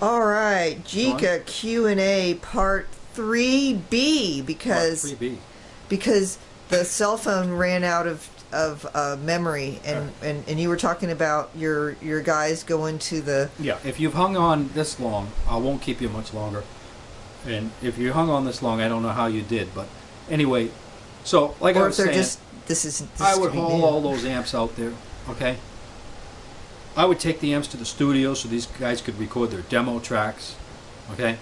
All right, Gjika Q&A Part 3B Part 3B. because the cell phone ran out of memory, and you were talking about your guys going to the Yeah, if you've hung on this long, I won't keep you much longer. And if you hung on this long, I don't know how you did, but anyway, so like I or was if they're saying, just this I would could be haul new. all those amps out there, okay? I would take the amps to the studio so these guys could record their demo tracks, okay?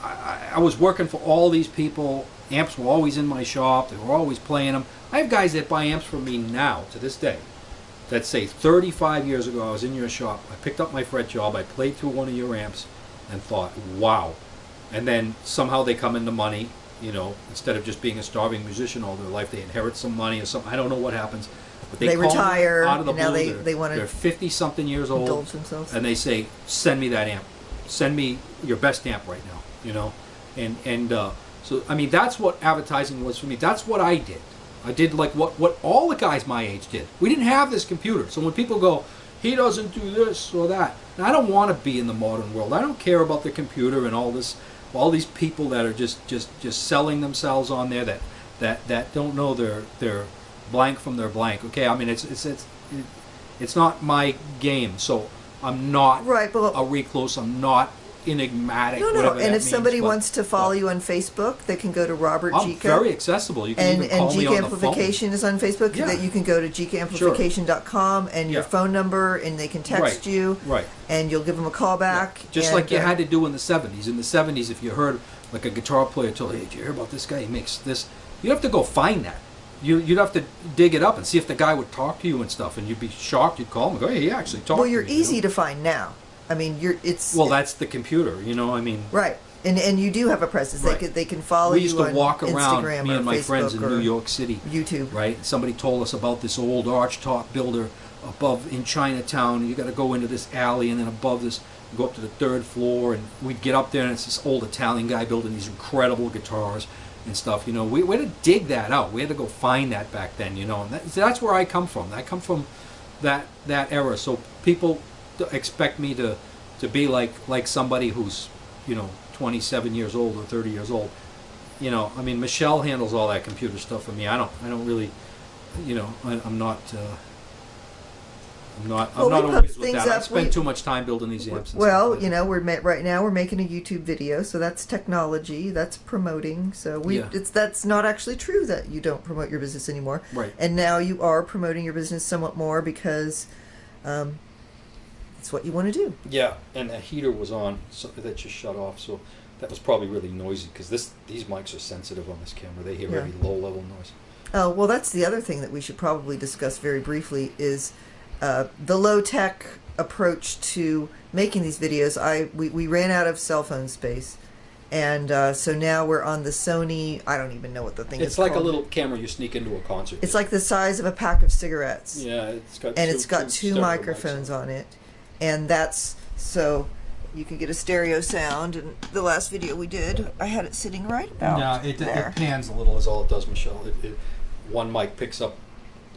I was working for all these people. Amps were always in my shop. They were always playing them. I have guys that buy amps from me now, to this day, that say 35 years ago I was in your shop. I picked up my fret job. I played through one of your amps and thought, wow. And then somehow they come into money, you know, instead of just being a starving musician all their life, they inherit some money or something. I don't know what happens. But They call me retire, out of the and now blue. they want to They're 50-something years old. indulge themselves. And they say, send me that amp. Send me your best amp right now, you know? And so, I mean, that's what advertising was for me. That's what I did. I did like what all the guys my age did. We didn't have this computer. So when people go, he doesn't do this or that, and I don't want to be in the modern world. I don't care about the computer and all these people that are just selling themselves on there that don't know their blank from their blank. Okay, I mean it's not my game, so I'm not Right, but a recluse. I'm not enigmatic. no. whatever And that if somebody means, but- wants to follow but you on Facebook, they can go to Robert I'm Gjika. very accessible. You can even call me Gjika on the phone. Amplification is on Facebook. Yeah. That you can go to GikaAmplification.com and your Yeah. phone number, and they can text Right. you. Right. And you'll give them a call back. Just and, like you had to do in the 70s. In the 70s, if you heard like a guitar player told you, hey, did you hear about this guy? He makes this. You'd have to go find that. You'd have to dig it up and see if the guy would talk to you and stuff. And you'd be shocked. You'd call him and go, hey, he actually talked Well, to you're me. easy you know? to find now. I mean, it's Well, that's the computer, you know. I mean, right. And you do have a presence. Right. They can follow we you used to on walk around, Instagram me or and my Facebook friends in or New York City, YouTube. right? Somebody told us about this old archtop builder above in Chinatown. You got to go into this alley, and then above this, you go up to the third floor, and we'd get up there, and it's this old Italian guy building these incredible guitars and stuff. You know, we had to dig that out. We had to go find that back then. You know, and that's where I come from. I come from that era. So people expect me to be like somebody who's, you know, 27 years old or 30 years old. You know, I mean, Michelle handles all that computer stuff for me. I don't really, you know, I'm not Well, we always put with things that. I up, spend too much time building these amps. And Well, stuff. you know, right now we're making a YouTube video, so that's technology, that's promoting. So Yeah. that's not actually true that you don't promote your business anymore. Right. And now you are promoting your business somewhat more because it's what you want to do. Yeah, and the heater was on, so that just shut off. So that was probably really noisy because these mics are sensitive on this camera. They hear Yeah. every low level noise. Oh, well, that's the other thing that we should probably discuss very briefly is the low-tech approach to making these videos. We ran out of cell phone space, and so now we're on the Sony, I don't even know what the thing is It's like called. a little camera you sneak into a concert. It's like the size of a pack of cigarettes. Yeah, it's got And two, it's got two stereo microphones mics on it. And that's so you can get a stereo sound. And the last video we did, I had it sitting right about there. It pans a little, is all it does, Michelle. One mic picks up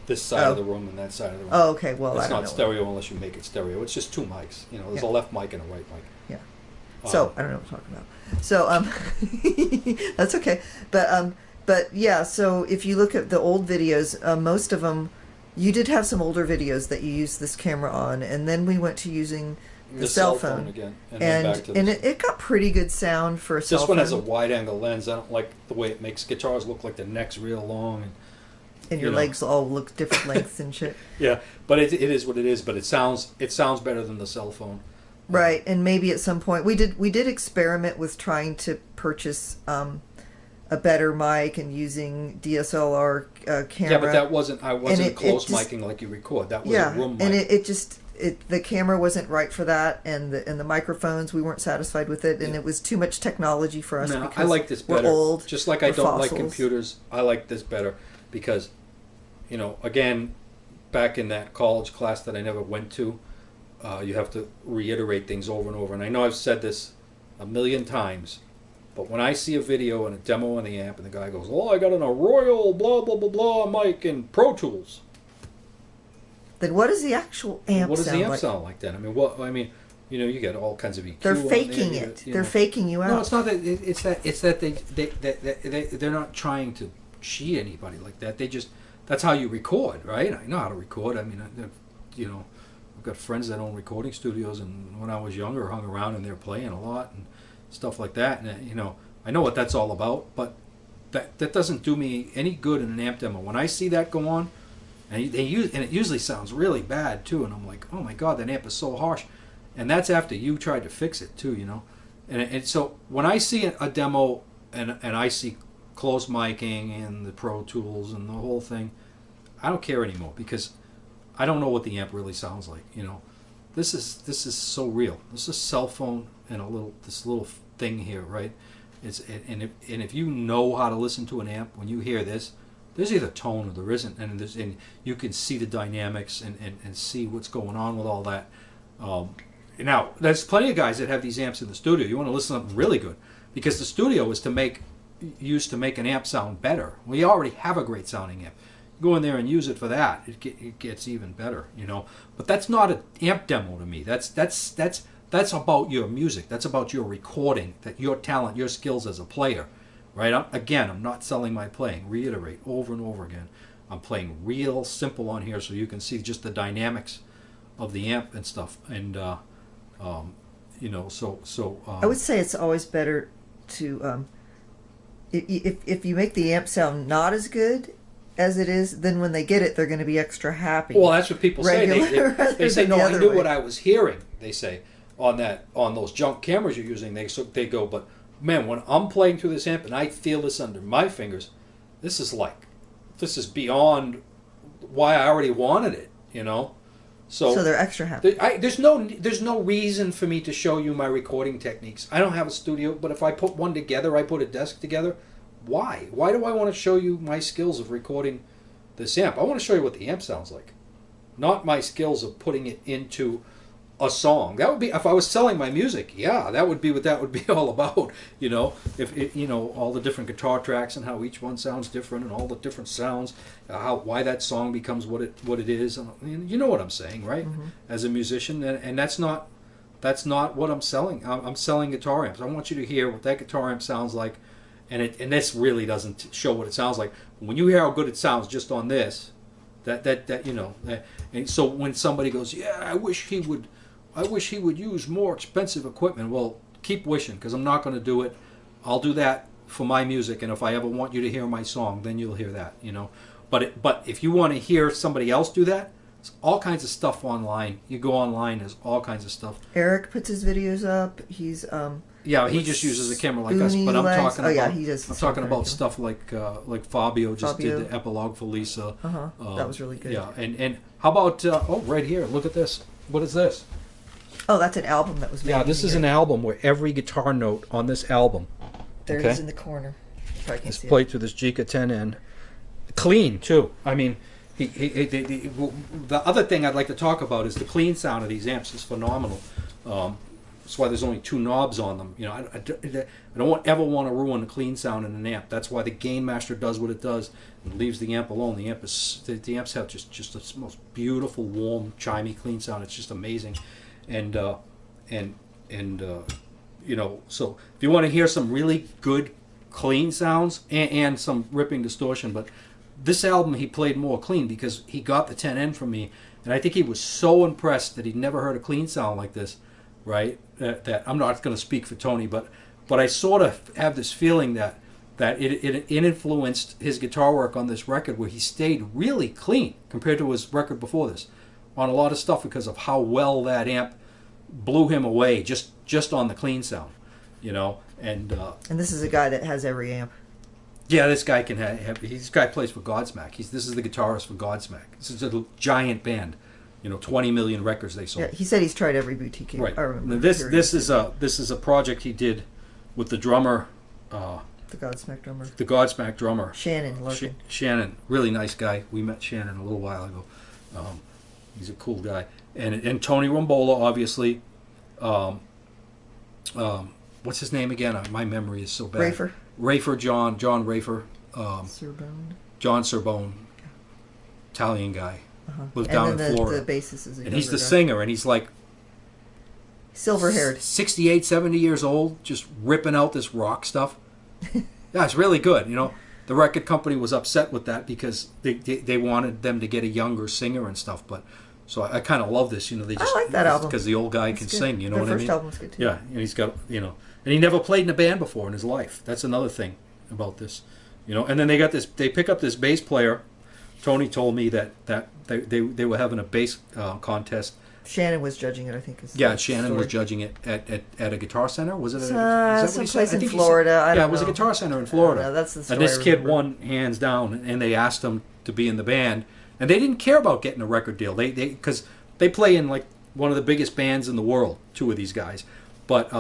this side of the room and that side of the room. Oh, okay. Well, it's I don't not know. stereo unless you make it stereo. It's just two mics. You know, there's a left mic and a right mic. Yeah. So I don't know what I'm talking about. So that's okay. But yeah. So if you look at the old videos, most of them, you did have some older videos that you used this camera on, and then we went to using the cell phone again, and then back to it got pretty good sound for a cell phone. This one has a wide angle lens. I don't like the way it makes guitars look like the neck's real long and your legs all look different lengths and shit. Yeah, but it is what it is. But it sounds better than the cell phone. Right, and maybe at some point we did experiment with trying to purchase a better mic and using DSLR camera. Yeah, but that wasn't. I wasn't close just, micing like you record. That was yeah, a room mic. and the camera wasn't right for that, and the microphones, we weren't satisfied with it, and it was too much technology for us. No, because I like this better. We're old. Just like I we're don't like fossils. computers, I like this better because, you know, again, back in that college class that I never went to, you have to reiterate things over and over. And I know I've said this a million times, but when I see a video and a demo on the amp and the guy goes, "Oh, I got an Royal blah blah blah blah mic in Pro Tools," Then what does the actual amp what does sound the amp like? sound like then? I mean, what? I mean, You know, you get all kinds of EQ. They're on there, faking you it. get, you They're know. faking you out. No, it's not that. It's that they're not trying to cheat anybody like that. They just, that's how you record, right? I know how to record. I mean, you know, I've got friends that own recording studios, and when I was younger, hung around and they're playing a lot and stuff like that. And you know, I know what that's all about, but that doesn't do me any good in an amp demo. When I see that go on, and it usually sounds really bad too, and I'm like, oh my god, that amp is so harsh. And that's after you tried to fix it too, you know. And so when I see a demo and I see close miking and the Pro Tools and the whole thing, I don't care anymore, because I don't know what the amp really sounds like, you know. This is so real. This is a cell phone and this little thing here, right? And if you know how to listen to an amp, when you hear this, there's either tone or there isn't, and you can see the dynamics and see what's going on with all that. Now, there's plenty of guys that have these amps in the studio. You want to listen to something really good, because the studio is used to make an amp sound better. We already have a great sounding amp. Go in there and use it for that. It gets even better, you know. But that's not an amp demo to me. That's about your music. That's about your recording, that your talent, your skills as a player, right? I'm not selling my playing. Reiterate over and over again. I'm playing real simple on here, so you can see just the dynamics of the amp and stuff. And you know, I would say it's always better to if you make the amp sound not as good as it is, then when they get it, they're going to be extra happy. Well, that's what people say. They say, no, I knew way. what I was hearing. They say on those junk cameras you're using. They go, but man, when I'm playing through this amp and I feel this under my fingers, this is beyond why I already wanted it, you know. So they're extra happy. There's no reason for me to show you my recording techniques. I don't have a studio, but if I put one together, I put a desk together. Why? Why do I want to show you my skills of recording this amp? I want to show you what the amp sounds like, not my skills of putting it into a song. That would be, if I was selling my music, yeah, that would be what that would be all about. You know, if it, you know, all the different guitar tracks and how each one sounds different and all the different sounds, why that song becomes what it is. And you know what I'm saying, right? Mm-hmm. As a musician, and that's not what I'm selling. I'm selling guitar amps. I want you to hear what that guitar amp sounds like, and this really doesn't show what it sounds like. When you hear how good it sounds just on this, that you know, and so when somebody goes, yeah, I wish he would use more expensive equipment. Well, keep wishing, because I'm not going to do it. I'll do that for my music, and if I ever want you to hear my song, then you'll hear that, you know. But if you want to hear somebody else do that, there's all kinds of stuff online. You go online, there's all kinds of stuff. Eric puts his videos up. He's he just uses a camera like us, but I'm talking about he does. I'm talking about stuff like Fabio just did the epilogue for Lisa. That was really good. Yeah, and how about right here? Look at this. What is this? Oh, that's an album that was made. Yeah, this is an album where every guitar note on this album. There it is in the corner. It's played through this Gjika 10N. Clean, too. I mean, the other thing I'd like to talk about is the clean sound of these amps is phenomenal. That's why there's only 2 knobs on them. You know, I don't ever want to ruin the clean sound in an amp. That's why the Gain Master does what it does and leaves the amp alone. The amps have just the most beautiful, warm, chimey, clean sound. It's just amazing. And you know, so if you want to hear some really good clean sounds and some ripping distortion, but this album he played more clean because he got the 10N from me, and I think he was so impressed that he'd never heard a clean sound like this, right? That I'm not going to speak for Tony, but I sort of have this feeling that it influenced his guitar work on this record, where he stayed really clean compared to his record before this on a lot of stuff, because of how well that amp blew him away just on the clean sound, you know. And this is a guy that has every amp. Yeah, this guy can have. This guy plays for Godsmack. This is the guitarist for Godsmack. This is a giant band, you know, 20 million records they sold. Yeah, he said he's tried every boutique. Right. This is a project he did with the drummer. The Godsmack drummer. The Godsmack drummer. Shannon Larkin. Shannon, really nice guy. We met Shannon a little while ago. He's a cool guy. And Tony Rombola, obviously. What's his name again? My memory is so bad. Rafer, John Rafer. Serbone. John Serbone. Italian guy. Lives and down then in Florida. The bassist is and he's the singer, and he's like Silver haired. 68, 70 years old, just ripping out this rock stuff. Yeah, it's really good. You know, the record company was upset with that because they wanted them to get a younger singer and stuff. But so I kind of love this. You know, they just I like that album because the old guy can sing. You know Their what I first mean? album's good too. Yeah, and he's got, you know, and he never played in a band before in his life. That's another thing about this. You know, and then they got this. They pick up this bass player. Tony told me that they were having a bass contest. Shannon was judging it, I think. Yeah, Shannon was judging it at a Guitar Center. Was it? Someplace in Florida. I don't know. It was a Guitar Center in Florida. No, that's the story. And this kid won hands down, and they asked him to be in the band, and they didn't care about getting a record deal. Because they play in like one of the biggest bands in the world. Two of these guys, but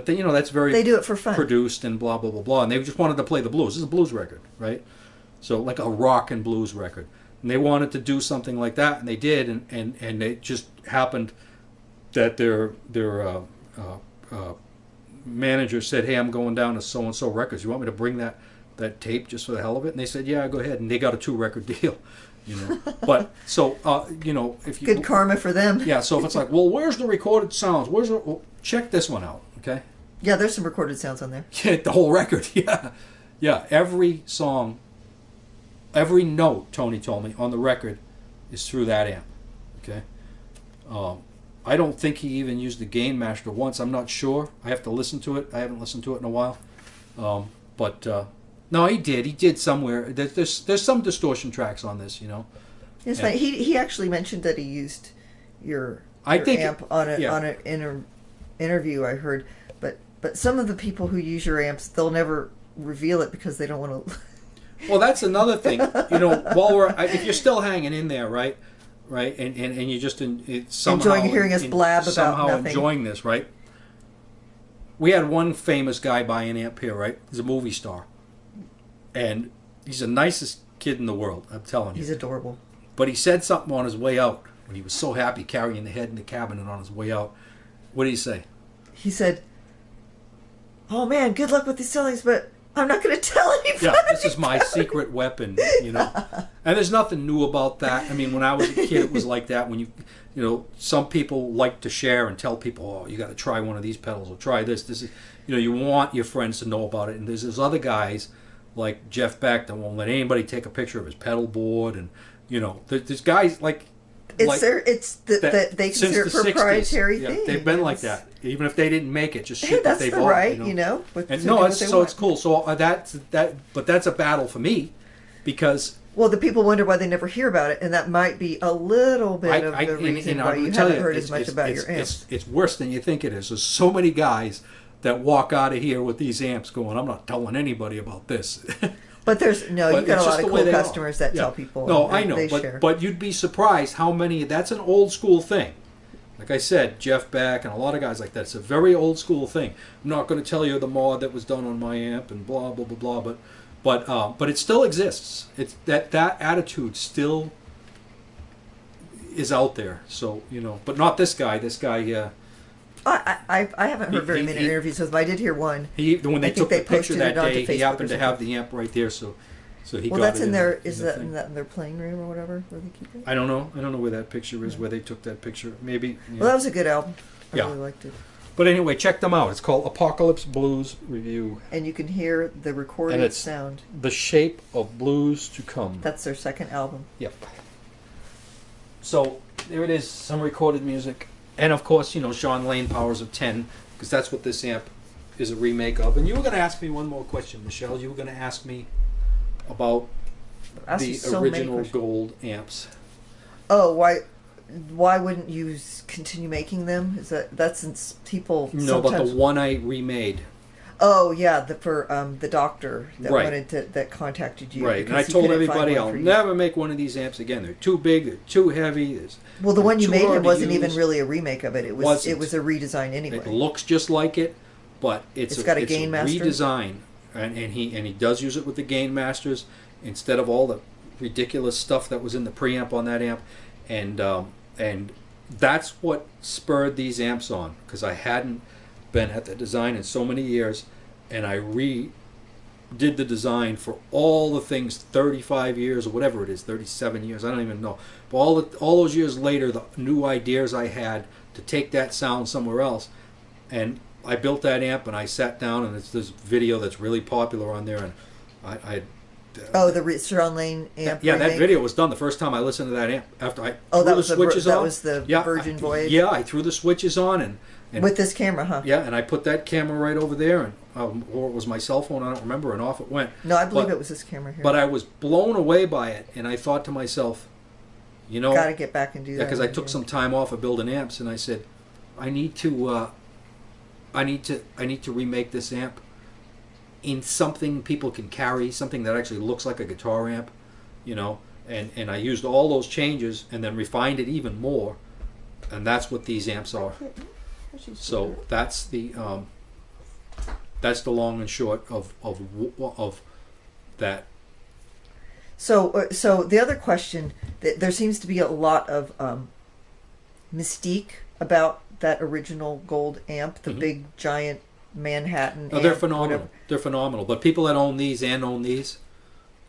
they, you know, that's very they do it for fun, produced and blah blah blah blah, and they just wanted to play the blues. This is a blues record, right? So like a rock and blues record. And they wanted to do something like that, and they did, and it just happened that their manager said, "Hey, I'm going down to so and so records. You want me to bring that tape just for the hell of it?" And they said, "Yeah, go ahead." And they got a 2-record deal, you know. But so you know, if you good karma for them. Yeah. So if it's like, well, where's the recorded sounds? Well, check this one out, okay? Yeah, there's some recorded sounds on there. Yeah, the whole record. Yeah, yeah. Every song. Every note, Tony told me, on the record is through that amp. Okay, I don't think he even used the gain master once. I'm not sure. I have to listen to it. I haven't listened to it in a while. But no, he did. He did somewhere. There's some distortion tracks on this, you know. It's funny. He actually mentioned that he used your amp on an interview I heard, but some of the people who use your amps, they'll never reveal it because they don't want to. Well, that's another thing. You know, if you're still hanging in there, right, and you're just somehow enjoying hearing us blab about somehow nothing. Enjoying this, right? We had one famous guy buy an amp here, right? He's a movie star, and he's the nicest kid in the world. I'm telling you, he's adorable. But he said something on his way out when he was so happy carrying the head in the cabinet on his way out. What did he say? He said, "Oh man, good luck with these ceilings, but I'm not going to tell anybody." Yeah, this is my secret weapon, you know. And there's nothing new about that. I mean, when I was a kid, it was like that. When you know, some people like to share and tell people, "Oh, you got to try one of these pedals or try this." This is, you know, you want your friends to know about it. And there's other guys like Jeff Beck that won't let anybody take a picture of his pedal board, and you know, there's guys like. They consider it proprietary thing. They've been like that, even if they didn't make it. Just shit that's that they the bought, right, you know. It's cool. So but that's a battle for me, because well, the people wonder why they never hear about it, and that might be a little bit of the reason why you haven't heard as much about your amps. It's worse than you think it is. There's so many guys that walk out of here with these amps going, "I'm not telling anybody about this." But you've got a lot of cool customers that tell people. No, I know, but you'd be surprised how many. That's an old school thing. Like I said, Jeff Beck and a lot of guys like that. It's a very old school thing. I'm not going to tell you the mod that was done on my amp and blah blah blah blah. But it still exists. It's that attitude still is out there. So you know, but not this guy. This guy. I haven't heard very many interviews with him. I did hear one. When they took the picture that day, he happened to have the amp right there, so he got it. Well, that's in their in their playing room or whatever where they keep it. I don't know where that picture is. Where they took that picture, maybe. Yeah. Well, that was a good album. I really liked it. But anyway, check them out. It's called Apocalypse Blues Review, and you can hear the recorded sound. The Shape of Blues to Come. That's their second album. Yep. So there it is, some recorded music. And of course, you know, Sean Lane Powers of 10, because that's what this amp is a remake of. And you were going to ask me one more question, Michelle. You were going to ask me about the original gold amps. Oh, why wouldn't you continue making them? That's since people no, but the one I remade. Oh yeah, for the doctor that that contacted you. Right, and I told everybody I'll never make one of these amps again. They're too big. They're too heavy. Well, the one you made wasn't even really a remake of it. It was a redesign anyway. It looks just like it, but it's got a gain master redesign, and he does use it with the gain masters instead of all the ridiculous stuff that was in the preamp on that amp, and that's what spurred these amps on, because I hadn't been at the design in so many years, and I redid the design for all the things 35 years or whatever it is, 37 years, I don't even know, but all those years later, the new ideas I had to take that sound somewhere else. And I built that amp, and I sat down, and it's this video that's really popular on there, and I Oh, the Sharon Lane amp. yeah, that remake? video was done the first time I listened to that amp. After I Oh, threw that the was switches that on. was the Yeah, Virgin Voyage. Yeah, I threw the switches on, and With this camera, huh? yeah, and I put that camera right over there, and or it was my cell phone, I don't remember, and off it went. No, I believe But- it was this camera here. But I was blown away by it, and I thought to myself, you know, Got to get back and do that. because I took some time off of building amps, and I said, I need to remake this amp in something people can carry, something that actually looks like a guitar amp, you know. And I used all those changes and then refined it even more, and that's what these amps are. So that's the long and short of that. So the other question, there seems to be a lot of mystique about that original gold amp, the big giant Manhattan. Oh, they're amp, phenomenal. whatever. They're phenomenal. But people that own these and own these,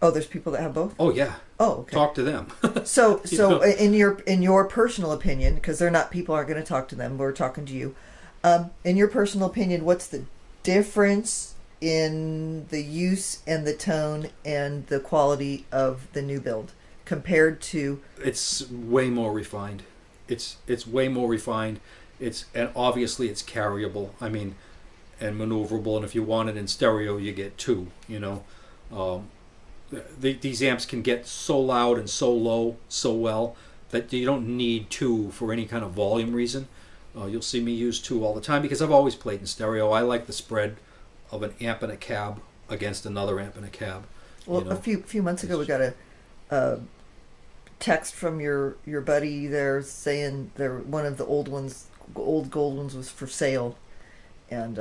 Oh, there's people that have both. oh yeah, Oh, okay. talk to them. So You know? in your personal opinion, because they're not, people aren't going to talk to them. We're talking to you. In your personal opinion, what's the difference in the use and the tone and the quality of the new build compared to? It's way more refined. It's way more refined. And obviously it's carryable. I mean, and maneuverable. And if you want it in stereo, you get two. You know, these amps can get so loud and so low so well that you don't need two for any kind of volume reason. You'll see me use two all the time because I've always played in stereo. I like the spread of an amp in a cab against another amp in a cab. Well, you know? a few months ago, we got a text from your buddy there saying one of the old gold ones was for sale, and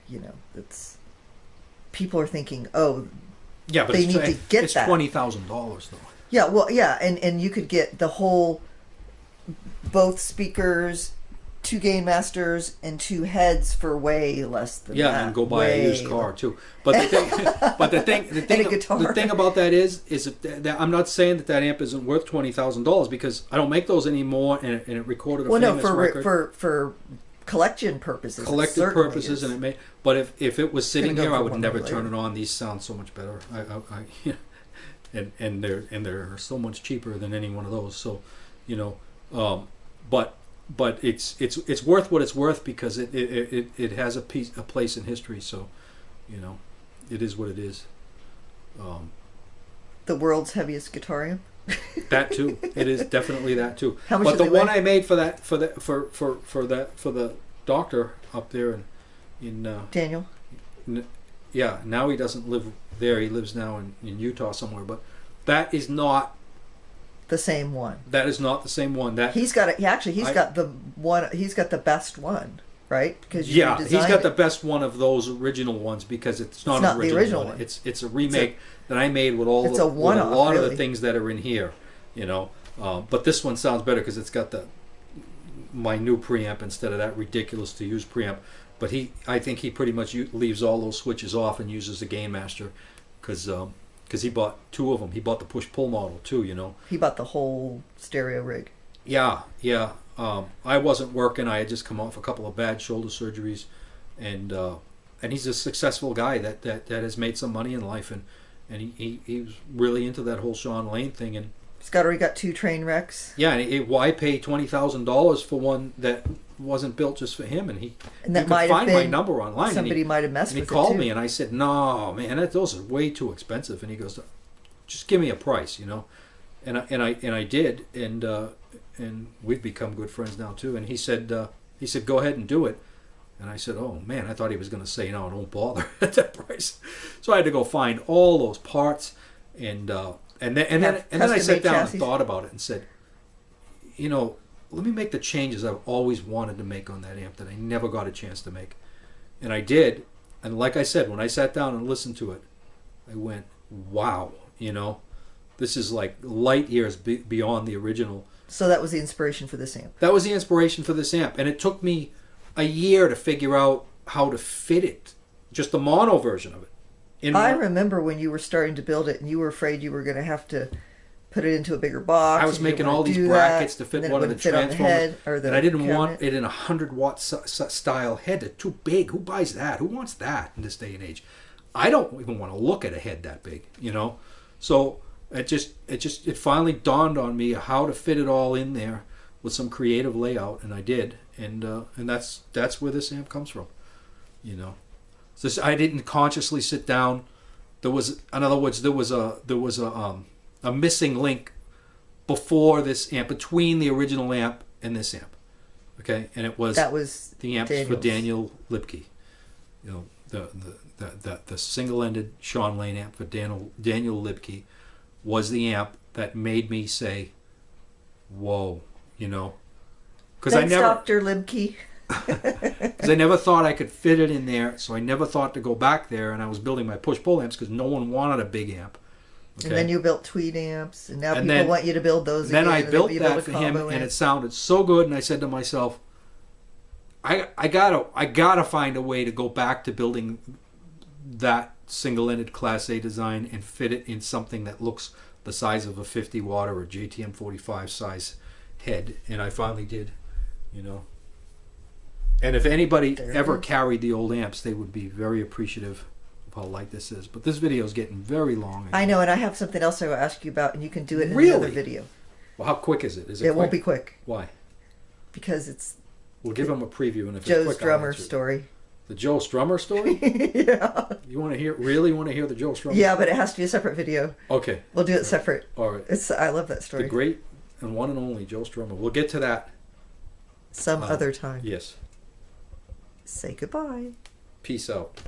you know, it's people are thinking, oh, Yeah, but they need to get it's that. $20,000 though. Yeah, well, yeah, and you could get the whole, both speakers, 2 gain masters, and 2 heads for way less than that. Yeah, and go buy a used car too. But the thing about that is that I'm not saying that amp isn't worth $20,000 because I don't make those anymore, and it recorded a famous record. for collection purposes. it Collective certainly purposes, is. and it may. But if it was sitting Gonna go here, I for would one never more turn later. it on. These sound so much better. And they're so much cheaper than any one of those. So, you know, but it's worth what it's worth because it has a place in history. So, you know, it is what it is. The world's heaviest guitar amp. That too. It is definitely that too. How much But do the they one weigh? I made for the doctor up there in Daniel. yeah, now he doesn't live there. He lives now in Utah somewhere. But that is not The same one. the same one. That He's got it. He's got the one. He's got the best one, right? Because you yeah, he's redesigned got the it. best one of those original ones because it's not not an the original, original one. one. It's a remake that I made with It's a with a one-off, lot of the really. things that are in here. You know, but this one sounds better because it's got my new preamp instead of that ridiculous to use preamp. But I think he pretty much leaves all those switches off and uses the gain master because he bought 2 of them. He bought the push pull model too. You know. He bought the whole stereo rig. Yeah. I wasn't working. I had just come off a couple of bad shoulder surgeries, and he's a successful guy that has made some money in life, and he was really into that whole Sean Lane thing, and He's already got 2 train wrecks. yeah, and why pay $20,000 for one that wasn't built just for him? And And that you might could have find my been number online. somebody might have messed and he with it, called too. me, and I said, "No, man, those are way too expensive." And he goes, "Just give me a price, you know." And I did, and we've become good friends now too. And he said, "Go ahead and do it." And I said, "Oh man, I thought he was going to say no, don't bother at that price." So I had to go find all those parts, and then I sat down chassis? and thought about it and said, you know, let me make the changes I've always wanted to make on that amp that I never got a chance to make, and I did. And like I said, when I sat down and listened to it, I went, wow, you know, this is like light years beyond the original. So that was the inspiration for this amp. That was the inspiration for this amp, and it took me a year to figure out how to fit it, just the mono version of it. I remember when you were starting to build it and you were afraid you were going to have to put it into a bigger box. I was and you making didn't all wanna these do brackets that, to fit and then one it of the wouldn't fit on the transformers, head or the and I didn't want cabinet. it in a 100-watt style head. It's too big. Who buys that? Who wants that in this day and age? I don't even want to look at a head that big, you know. So it finally dawned on me how to fit it all in there with some creative layout, and I did, and that's where this amp comes from, you know. So I didn't consciously sit down. There was, in other words, there was a missing link before this amp, between the original amp and this amp. Okay, and it was That was the amps Daniel's. for Daniel Libke. You know, the single-ended Sean Lane amp for Daniel Libke was the amp that made me say, "Whoa," you know, because I never, Dr. Libke. because I never thought I could fit it in there, so I never thought to go back there. And I was building my push-pull amps because no one wanted a big amp. Okay? And then you built tweed amps, and now And people then- want you to build those Then again. I and built you that a for him, combo and amp. it sounded so good. And I said to myself, I gotta find a way to go back to building that single-ended Class A design and fit it in something that looks the size of a 50-watt or a JTM 45 size head. And I finally did, you know. And if anybody There it ever is. carried the old amps, they would be very appreciative of how light this is. But this video is getting very long. I know, and I have something else I will ask you about, and you can do it in Really? another video. Well, how quick is it? Is It it won't quick? be quick Why? because it's We'll give them a preview, and if it's Joe's quick, I'll drummer answer it. story. The Joe Strummer story? Yeah. You want to hear? Really want to hear the Joe Strummer? Yeah, but it has to be a separate video. Okay. We'll do it separate. All right. I love that The story. great and one and only Joe Strummer. We'll get to that. Some other time. Yes. Say goodbye. Peace out.